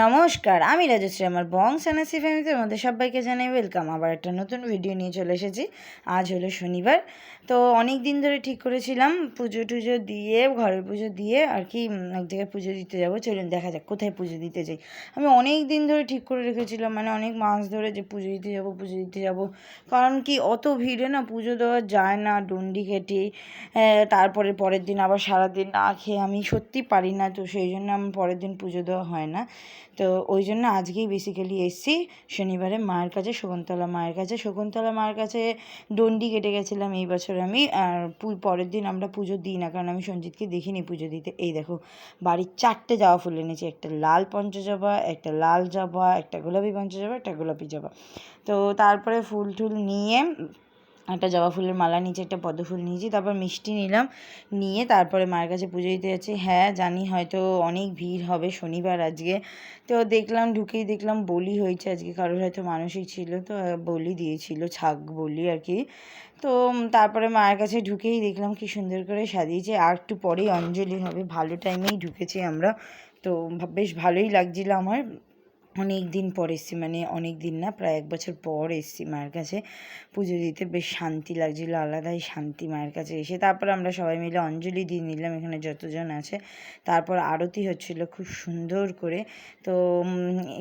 নমস্কার, আমি রাজশ্রী। আমার বং সানাসি ফ্যামিলিতে মধ্যে সবাইকে জানাই ওয়েলকাম। আবার একটা নতুন ভিডিও নিয়ে চলে এসেছি। আজ হলো শনিবার, তো অনেক দিন ধরে ঠিক করেছিলাম পুজো টুজো দিয়ে, ঘরের পুজো দিয়ে আর কি এক জায়গায় পুজো দিতে যাবো। চলুন দেখা যাক কোথায় পুজো দিতে যাই। আমি অনেক দিন ধরে ঠিক করে রেখেছিলাম, মানে অনেক মাস ধরে, যে পুজো দিতে যাবো। কারণ কি অত ভিড়ে না পুজো দেওয়া যায় না, ডন্ডি কেটে তারপরে পরের দিন আবার সারাদিন না খেয়ে আমি সত্যি পারি না, তো সেই জন্য আমার পরের দিন পুজো দেওয়া হয় না। তো ওই জন্য আজকেই বেসিক্যালি এসেছি শনিবারে মায়ের কাছে, শকুন্তলা মায়ের কাছে ডন্ডি কেটে গেছিলাম এই বছর আমি। আর পরের দিন আমরা পুজো দিই না, কারণ আমি সঞ্জিতকে দেখিনি পুজো দিতে। এই দেখো, বাড়ির 4টে জবা ফুল এনেছি, একটা লাল পঞ্চজবা, একটা লাল জবা, একটা গোলাপি পঞ্চজবা, একটা গোলাপি জবা। তো তারপরে ফুল টুল নিয়ে একটা জবা ফুলের মালা নিয়েছি, একটা পদ্ম ফুল নিয়েছি, তারপর মিষ্টি নিয়ে তারপরে মায়ের কাছে পুজো দিতে যাচ্ছি। হ্যাঁ জানি হয়তো অনেক ভিড় হবে, শনিবার আজকে। তো ঢুকেই দেখলাম বলি হয়েছে আজকে, কারোর হয়তো মানসিক ছিল, তো বলি দিয়েছিল, ছাগ বলি আর কি। তো তারপরে মায়ের কাছে ঢুকেই দেখলাম কি সুন্দর করে সাজিয়েছে। আর একটু পরেই অঞ্জলি হবে, ভালো টাইমেই ঢুকেছি আমরা। তো বেশ ভালোই লাগছিল আমার। অনেক দিন পর এসেছি, মানে অনেক দিন না, প্রায় 1 বছর পর এসেছি মায়ের কাছে পুজো দিতে। বেশ শান্তি লাগছিলো, আলাদাই শান্তি মায়ের কাছে এসে। তারপর আমরা সবাই মিলে অঞ্জলি দিয়ে নিলাম, এখানে যতজন আছে। তারপর আরতি হচ্ছিল খুব সুন্দর করে। তো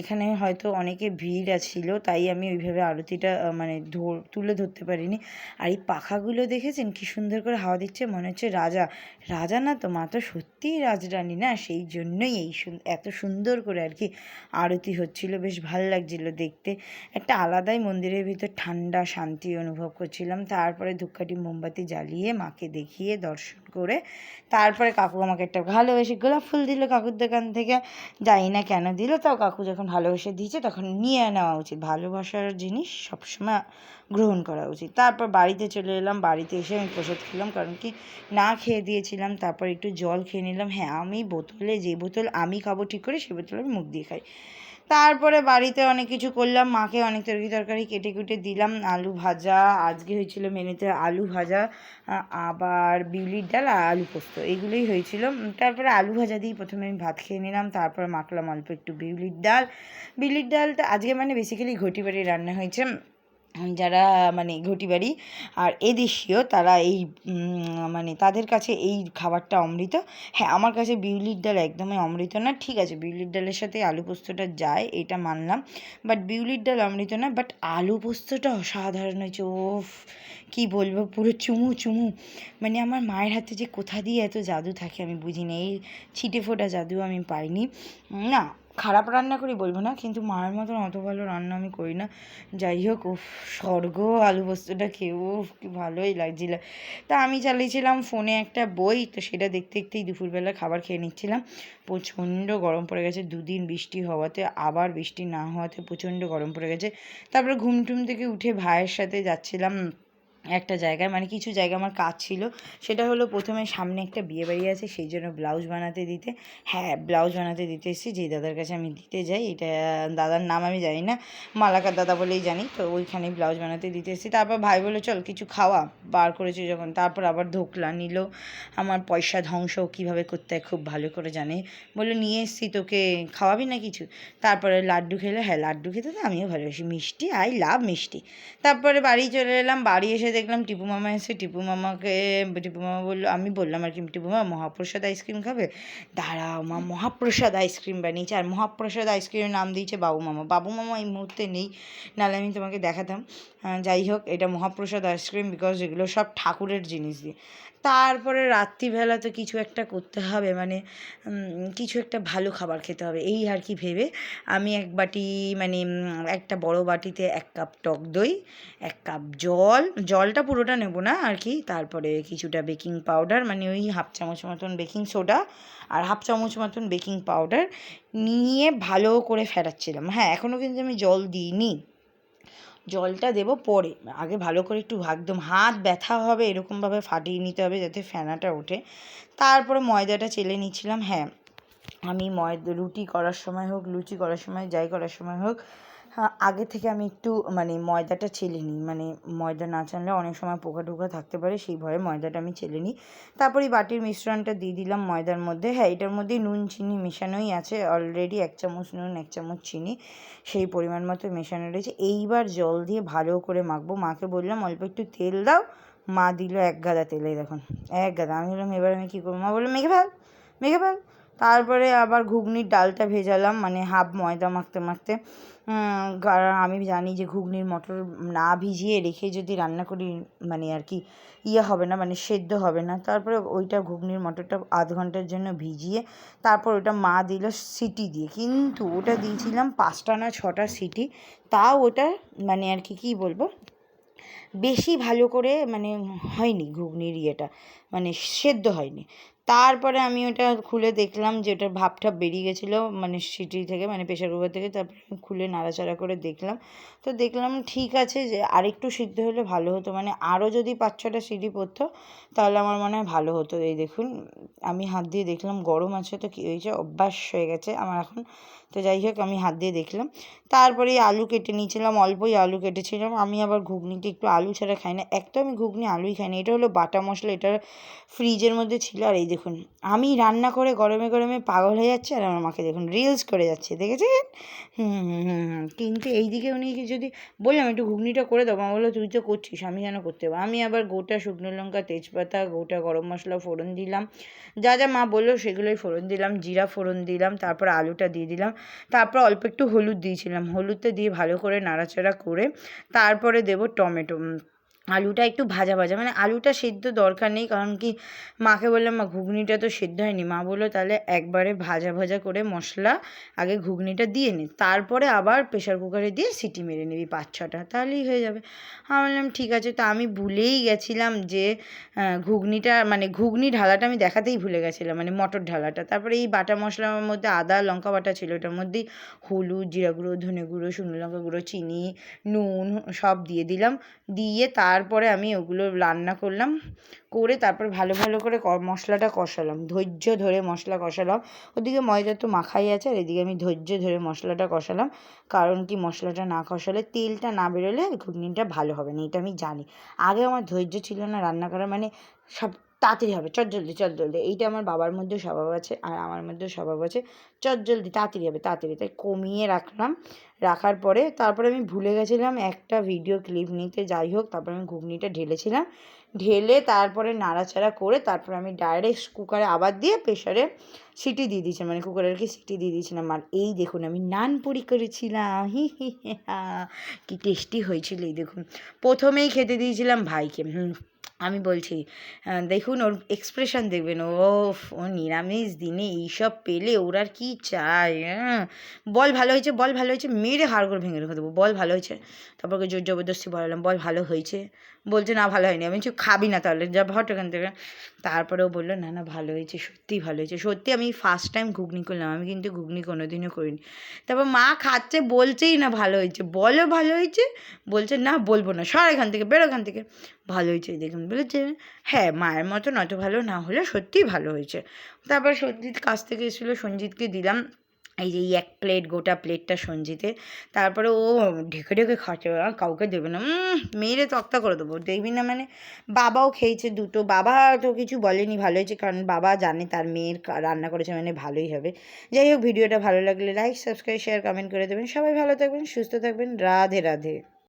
এখানে হয়তো অনেকে ভিড় ছিল, তাই আমি ওইভাবে আরতিটা মানে তুলে ধরতে পারিনি। আর এই পাখাগুলো দেখেছেন কি সুন্দর করে হাওয়া দিচ্ছে, মনে হচ্ছে রাজা না তো, মা তো সত্যিই রাজরানী না, সেই জন্যই এত সুন্দর করে আর কি আরতি হচ্ছিল। বেশ ভালো লাগছিল দেখতে, একটা আলাদাই মন্দিরের ভিতর ঠান্ডা শান্তি অনুভব করছিলাম। তারপরে ধূপকাঠি মোমবাতি জ্বালিয়ে মাকে দেখিয়ে দর্শন করে তারপরে কাকু আমাকে একটা ভালোবেসে গোলাপ ফুল দিল কাকুর দোকান থেকে। জানি না কেন দিল, তাও কাকু যখন ভালোবেসে দিয়েছে তখন নিয়ে নেওয়া উচিত, ভালোবাসার জিনিস সবসময় গ্রহণ করা উচিত। তারপর বাড়িতে চলে এলাম, বাড়িতে এসে আমি প্রসাদ খেলাম, কারণ কি না খেয়ে দিয়েছিলাম। তারপর একটু জল খেয়ে নিলাম। হ্যাঁ, আমি যে বোতল আমি খাবো ঠিক করে, সেই বোতল আমি মুখ দিয়ে খাই। তারপরে বাড়িতে অনেক কিছু করলাম, মাকে অনেক তরকারি কেটে কুটে দিলাম। আলু ভাজা আজকে হয়েছিল মেনুতে, আলু ভাজা, আবার বিউলির ডাল আর আলু পোস্ত, এইগুলোই হয়েছিল। তারপরে আলু ভাজা দিয়ে প্রথমে আমি ভাত খেয়ে নিলাম, তারপর মাখলাম অল্প একটু বিউলির ডালটা আজকে মানে বেসিক্যালি ঘটি বাড়ি রান্না হয়েছে। যারা মানে ঘটি বাড়ি আর এদেশীয়, তারা এই মানে তাদের কাছে এই খাবারটা অমৃত। হ্যাঁ, আমার কাছে বিউলির ডাল একদমই অমৃত না। ঠিক আছে, বিউলির ডালের সাথে আলু পোস্তটা যায়, এটা মানলাম, বাট বিউলির ডাল অমৃত না। বাট আলু পোস্তটা অসাধারণ হয়েছে। ওফ, কী বলবো, পুরো চুমু। মানে আমার মায়ের হাতে যে কোথা দিয়ে এত জাদু থাকে আমি বুঝি না, এই ছিটে ফোটা জাদু আমি পাইনি। না, খারাপ রান্না করি বলবো না, কিন্তু মায়ের মতন অত ভালো রান্না আমি করি না। যাই হোক, উফ, স্বর্গ আলু পোস্তটা খেয়ে, উফ কি ভালোই লাগছিল। তা আমি চালিয়েছিলাম ফোনে একটা বই, তো সেটা দেখতেই দুপুরবেলা খাবার খেয়ে নিচ্ছিলাম। প্রচণ্ড গরম পড়ে গেছে, 2 দিন বৃষ্টি হওয়াতে, আবার বৃষ্টি না হওয়াতে প্রচণ্ড গরম পড়ে গেছে। তারপরে ঘুম টুম থেকে উঠে ভাইয়ের সাথে যাচ্ছিলাম একটা জায়গায়, মানে কিছু জায়গা আমার কাজ ছিল। সেটা হলো, প্রথমে সামনে একটা বিয়েবাড়ি আছে, সেই জন্য ব্লাউজ বানাতে দিতে। হ্যাঁ, ব্লাউজ বানাতে দিতে এসেছি, যেই দাদার কাছে আমি দিতে যাই, এটা দাদার নাম আমি জানি না, মালাকার দাদা বলেই জানি। তো ওইখানেই ব্লাউজ বানাতে দিতে এসেছি। তারপর ভাই বললো চল কিছু খাওয়া, বার করেছি যখন। তারপর আবার ধোকলা নিল। আমার পয়সা ধ্বংস কীভাবে করতে হয় খুব ভালো করে জানে। বললো নিয়ে এসেছি তোকে, খাওয়াবি না কিছু? তারপরে লাড্ডু খেলে। হ্যাঁ, লাড্ডু খেতে তো আমিও ভালোবাসি, মিষ্টি, আই লাভ মিষ্টি। তারপরে বাড়ি চলে এলাম, বাড়ি এসে দেখলাম টিপু মামা এসে। টিপু মামা বললো, আমি বললাম আর কি, টিপু মামা মহাপ্রসাদ আইসক্রিম খাবে? দাঁড়াও মা, মহাপ্রসাদ আইসক্রিম বানিয়েছে, আর মহাপ্রসাদ আইসক্রিমের নাম দিয়েছে বাবু মামা এই মুহূর্তে নেই, নাহলে আমি তোমাকে দেখাতাম। যাই হোক, এটা মহাপ্রসাদ আইসক্রিম, বিকজ এগুলো সব ঠাকুরের জিনিস দিয়ে। তারপরে রাত্রিবেলা তো কিছু একটা করতে হবে, মানে কিছু একটা ভালো খাবার খেতে হবে, এই আর কি ভেবে আমি এক বাটি, মানে একটা বড় বাটিতে 1 কাপ টক দই, 1 কাপ জলটা পুরোটা নেব না আর কি। তারপরে কিছুটা বেকিং পাউডার, মানে ওই 1/2 চামচ মতন বেকিং সোডা আর 1/2 চামচ মতন বেকিং পাউডার নিয়ে ভালো করে ফেটাচ্ছিলাম। হ্যাঁ, এখনও কিন্তু আমি জল দিইনি, জলটা দেবো পরে। আগে ভালো করে একটু একদম হাত ব্যথা হবে এরকমভাবে ফাটিয়ে নিতে হবে যাতে ফেনাটা ওঠে। তারপরে ময়দাটা চেলে নিচ্ছিলাম। হ্যাঁ, আমি রুটি করার সময় হোক, লুচি করার সময়, যাই করার সময় হোক, আগে থেকে আমি একটু মানে ময়দাটা চেলে নিই, মানে ময়দা না চাললে অনেক সময় পোকা টোকা থাকতে পারে, সেই ভয়ে ময়দাটা আমি চেলে নিই। তারপর এই বাটির মিশ্রণটা দিয়ে দিলাম ময়দার মধ্যে। হ্যাঁ, এটার মধ্যে নুন চিনি মেশানোই আছে অলরেডি, 1 চামচ নুন 1 চামচ চিনি সেই পরিমাণ মতো মেশানো রয়েছে। এইবার জল দিয়ে ভালো করে মাখবো। মাকে বললাম অল্প একটু তেল দাও, মা দিল 1 গাদা তেল। এই দেখুন 1 গাদা। আমি বললাম এবার আমি কী করবো? মা বললো মেখে ফেল, মেখে ফেল। তারপরে আবার ঘুগনির ডালটা ভেজালাম, মানে হাফ ময়দা মাখতে মাখতে। কারণ আমি জানি যে ঘুগনির মটর না ভিজিয়ে রেখে যদি রান্না করি মানে আর কি হবে না, মানে সেদ্ধ হবে না। তারপরে ওইটা ঘুগনির মটরটা আধ ঘন্টার জন্য ভিজিয়ে তারপর ওটা মা দিল সিটি দিয়ে, কিন্তু ওটা দিয়েছিলাম 5টা না 6টা সিটি। তাও ওটা মানে আর কি কী বলবো, বেশি ভালো করে মানে হয়নি ঘুগনির ইয়েটা, মানে সেদ্ধ হয়নি। তারপরে আমি ওটা খুলে দেখলাম যে ওটার ভাপটা বেরিয়ে গেছিলো মানে সিটি থেকে, মানে প্রেশার কুকার থেকে। তারপরে আমি খুলে নাড়াচাড়া করে দেখলাম, তো দেখলাম ঠিক আছে, যে আরেকটু সিদ্ধ হলে ভালো হতো, মানে আরও যদি 5-6টা সিটি পড়তো তাহলে আমার মনে হয় ভালো হতো। এই দেখুন আমি হাত দিয়ে দেখলাম, গরম আছে তো কী হয়েছে, অভ্যাস হয়ে গেছে আমার এখন। তো যাই হোক আমি হাত দিয়ে দেখলাম। তারপরে আলু কেটে নিয়েছিলাম, অল্পই আলু কেটেছিলাম। আমি আবার ঘুগনিতে একটু আলু ছাড়া খাই না, এক তো আমি ঘুগনি আলুই খাই না। এটা হলো বাটা মশলা, এটা ফ্রিজের মধ্যে ছিল। আর এই দেখুন আমি রান্না করে গরমে গরমে পাগল হয়ে যাচ্ছে, আর আমার মাকে দেখুন রিলস করে যাচ্ছে, দেখেছেন? কিন্তু এইদিকে উনি যদি বললাম একটু ঘুগনিটা করে দাও, মা বললো তুই তো করছিস, আমি কেন করতে পারবো? আমি আবার গোটা শুকনো লঙ্কা, তেজপাতা, গোটা গরম মশলা ফোড়ন দিলাম, যা যা মা বললো সেগুলোই ফোড়ন দিলাম, জিরা ফোড়ন দিলাম, তারপর আলুটা দিয়ে দিলাম। তারপর অল্প একটু হলুদ দিয়েছিলাম, হলুদটা দিয়ে ভালো করে নাড়াচাড়া করে তারপরে দেবো টমেটো। আলুটা একটু ভাজা ভাজা, মানে আলুটা সেদ্ধ দরকার নেই, কারণ কি মাকে বললাম মা ঘুগনিটা তো সেদ্ধ হয়নি। মা বললো তাহলে একবারে ভাজা ভাজা করে মশলা আগে ঘুগনিটা দিয়ে নে, তারপরে আবার প্রেশার কুকারে দিয়ে সিটি মেরে নিবি 5-6টা, তাহলেই হয়ে যাবে। আমি বললাম ঠিক আছে। তো আমি ভুলেই গেছিলাম যে ঘুগনিটা মানে ঘুগনি ঢালাটা আমি দেখাতেই ভুলে গেছিলাম, মানে মটর ঢালাটা। তারপরে এই বাটা মশলার মধ্যে আদা লঙ্কা বাটা ছিল, ওটার মধ্যেই হলুদ, জিরা গুঁড়ো, ধনে গুঁড়ো, শুকনো লঙ্কা গুঁড়ো, চিনি, নুন সব দিয়ে দিলাম। দিয়ে তারপরে আমি ওগুলো রান্না করলাম, করে তারপর ভালো ভালো করে মশলাটা কষালাম, ধৈর্য ধরে মশলা কষালাম। ওদিকে ময়দা তো মাখাই আছে, আর এদিকে আমি ধৈর্য ধরে মশলাটা কষালাম। কারণ কি মশলাটা না কষালে, তেলটা না বেরোলে ঘুগনিটা ভালো হবে না, এটা আমি জানি। আগে আমার ধৈর্য ছিল না রান্না করার, মানে সব তাড়াতাড়ি হবে, চটজলদি চটজলদি, এইটা আমার বাবার মধ্যেও স্বভাব আছে আর আমার মধ্যেও স্বভাব আছে, চটজলদি তাড়াতাড়ি হবে তাড়াতাড়ি, তাই কমিয়ে রাখলাম। রাখার পরে তারপরে আমি ভুলে গেছিলাম একটা ভিডিও ক্লিপ নিতে, যাই হোক তারপরে আমি ঘুগনিটা ঢেলেছিলাম, ঢেলে তারপরে নাড়াচাড়া করে তারপরে আমি ডাইরেক্ট কুকারে আবার দিয়ে প্রেশারে সিটি দিয়ে দিয়েছিলাম, মানে কুকারের কি সিটি দিয়ে দিয়েছিলাম। আর এই দেখুন আমি নানপুরি করেছিলাম, হি হি হা, কী টেস্টি হয়েছিল। এই দেখুন প্রথমেই খেতে দিয়েছিলাম ভাইকে। আমি বলছি দেখুন ওর এক্সপ্রেশন দেখবেন, ও নিরামিষ দিনে এইসব পেলে ওর আর কী চায়। বল ভালো হয়েছে, বল ভালো হয়েছে, মেরে হাড়গোড় ভেঙে রেখে দেবো, বল ভালো হয়েছে। তারপর ওকে জোর জবরদস্তি বলালাম বল ভালো হয়েছে, বলছে না ভালো হয়নি। আমি কিছু খাবি না তাহলে, যা হট এখান থেকে। তারপরেও বললো না না ভালো হয়েছে, সত্যিই ভালো হয়েছে। সত্যি আমি ফার্স্ট টাইম ঘুগনি করলাম, আমি কিন্তু ঘুগনি কোনোদিনও করিনি। তারপর মা খাচ্ছে, বলছেই না ভালো হয়েছে, বলো ভালো হয়েছে, বলছে না বলবো না, সর এখান থেকে, বেরো এখান থেকে। ভালো হয়েছে দেখুন বলেছে, হ্যাঁ মায়ের মতন অত ভালো না হলে সত্যিই ভালো হয়েছে। তারপর সঞ্জিত কাছ থেকে এসেছিলো, সঞ্জিতকে দিলাম এই যে 1 প্লেট, গোটা প্লেটটা সঞ্জিতের। তারপরে ও ঢেকে ঢেকে খাচ্ছে, কাউকে দেবে না, মেরে তক্তা করে দেবো, দেখবি না। মানে বাবাও খেয়েছে দুটো, বাবা তো কিছু বলেনি, ভালো হয়েছে, কারণ বাবা জানে তার মেয়ের রান্না করেছে মানে ভালোই হবে। যাই হোক ভিডিওটা ভালো লাগলে লাইক, সাবস্ক্রাইব, শেয়ার, কমেন্ট করে দেবেন। সবাই ভালো থাকবেন, সুস্থ থাকবেন, রাধে রাধে।